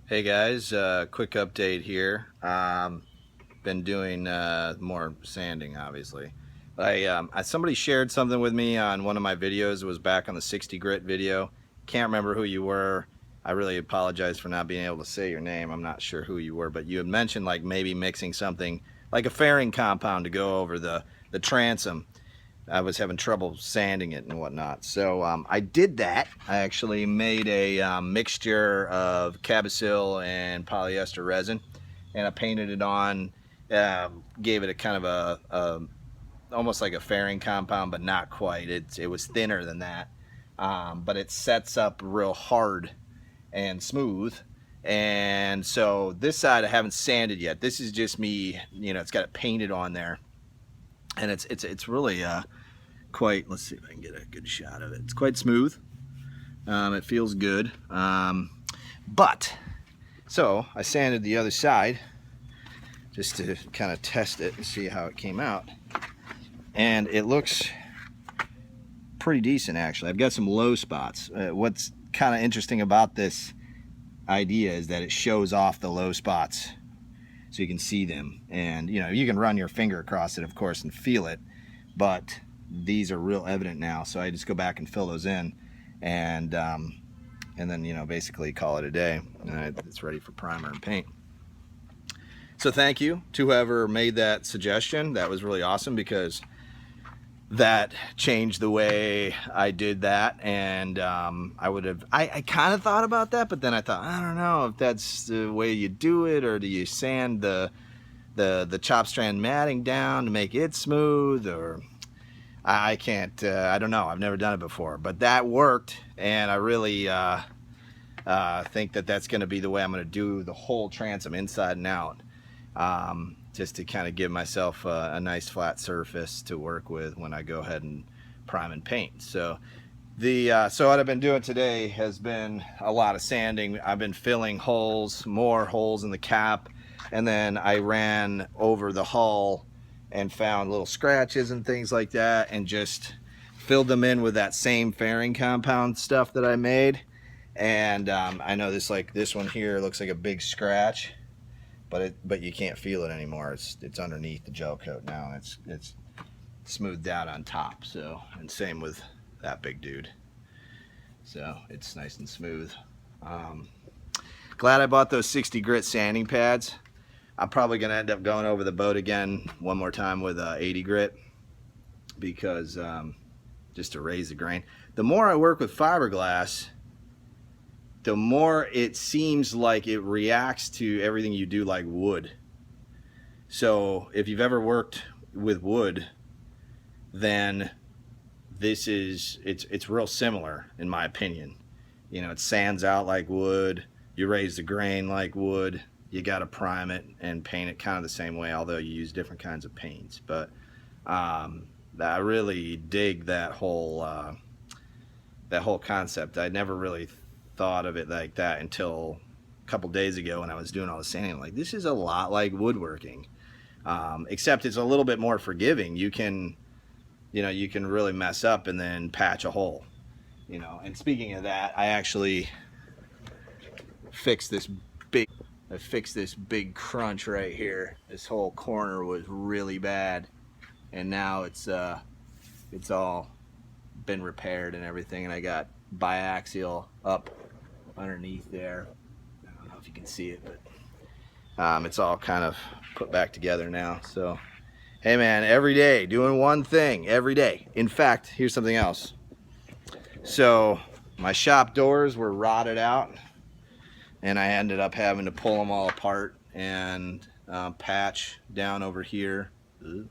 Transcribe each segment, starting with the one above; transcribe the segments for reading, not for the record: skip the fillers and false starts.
Hey guys, quick update here. Been doing more sanding, obviously. Somebody shared something with me on one of my videos. It was back on the 60 grit video. Can't remember who you were. I really apologize for not being able to say your name. I'm not sure who you were, but you had mentioned like maybe mixing something like a fairing compound to go over the transom. I was having trouble sanding it and whatnot. So I did that. I actually made a mixture of Cabosil and polyester resin, and I painted it on. Gave it a kind of a almost like a fairing compound, but not quite. It was thinner than that, but it sets up real hard and smooth. And so this side I haven't sanded yet. This is just me. It's got it painted on there, and it's really quite, let's see if I can get a good shot of it. It's quite smooth. It feels good. But so I sanded the other side just to kind of test it and see how it came out. And it looks pretty decent, actually. I've got some low spots. What's kind of interesting about this idea is that it shows off the low spots so you can see them. And you can run your finger across it, of course, and feel it, but these are real evident now. So I just go back and fill those in, and then basically call it a day. It's ready for primer and paint. So thank you to whoever made that suggestion. That was really awesome, because that changed the way I did that. And I kind of thought about that, but then I thought, I don't know if that's the way you do it, or do you sand the chop strand matting down to make it smooth, or I can't, I don't know. I've never done it before, but that worked. And I really think that that's going to be the way I'm going to do the whole transom inside and out, just to kind of give myself a nice flat surface to work with when I go ahead and prime and paint. So so what I've been doing today has been a lot of sanding. I've been filling more holes in the cap, and then I ran over the hull and found little scratches and things like that, and just filled them in with that same fairing compound stuff that I made. And I know this one here looks like a big scratch, but you can't feel it anymore. It's underneath the gel coat now, and it's smoothed out on top. So, and same with that big dude. So it's nice and smooth. Glad I bought those 60 grit sanding pads. I'm probably gonna end up going over the boat again one more time with 80 grit, because just to raise the grain. The more I work with fiberglass, the more it seems like it reacts to everything you do like wood. So if you've ever worked with wood, then it's real similar, in my opinion. It sands out like wood, you raise the grain like wood, you got to prime it and paint it kind of the same way, although you use different kinds of paints. But I really dig that whole concept. I never really thought of it like that until a couple days ago when I was doing all the sanding. Like, this is a lot like woodworking, except it's a little bit more forgiving. You can really mess up and then patch a hole. And speaking of that, I actually fixed this big crunch right here. This whole corner was really bad, and now it's all been repaired and everything, and I got biaxial up underneath there. I don't know if you can see it, but it's all kind of put back together now. So hey man, every day doing one thing every day. In fact, here's something else. So my shop doors were rotted out, and I ended up having to pull them all apart and patch down over here. I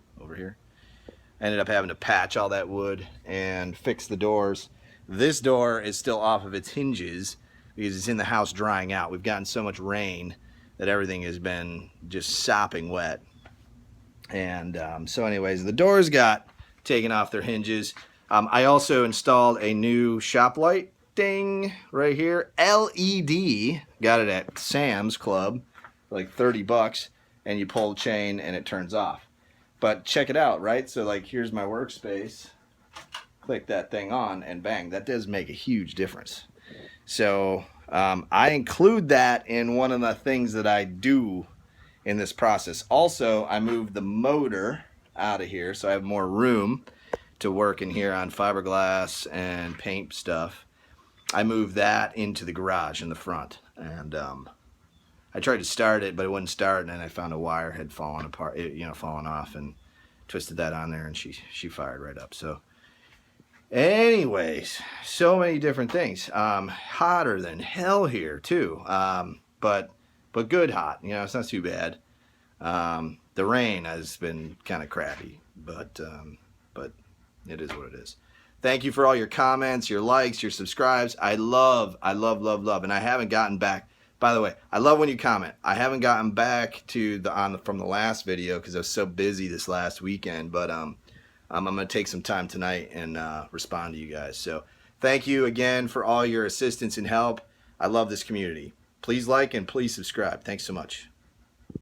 ended up having to patch all that wood and fix the doors. This door is still off of its hinges because it's in the house drying out. We've gotten so much rain that everything has been just sopping wet. And so anyways, the doors got taken off their hinges. I also installed a new shop light. Ding, right here, LED. Got it at Sam's Club for like 30 bucks, and you pull the chain and it turns off. But check it out, right? So like, here's my workspace. Click that thing on and bang, that does make a huge difference. So I include that in one of the things that I do in this process. Also, I moved the motor out of here so I have more room to work in here on fiberglass and paint stuff. I moved that into the garage in the front, and I tried to start it, but it wouldn't start, and then I found a wire had fallen apart, fallen off, and twisted that on there, and she fired right up. So anyways, so many different things. Hotter than hell here too, but good hot. It's not too bad. The rain has been kind of crappy, but it is what it is. Thank you for all your comments, your likes, your subscribes. I love, and I haven't gotten back. By the way, I love when you comment. I haven't gotten back to from the last video because I was so busy this last weekend, but I'm going to take some time tonight and respond to you guys. So thank you again for all your assistance and help. I love this community. Please like and please subscribe. Thanks so much.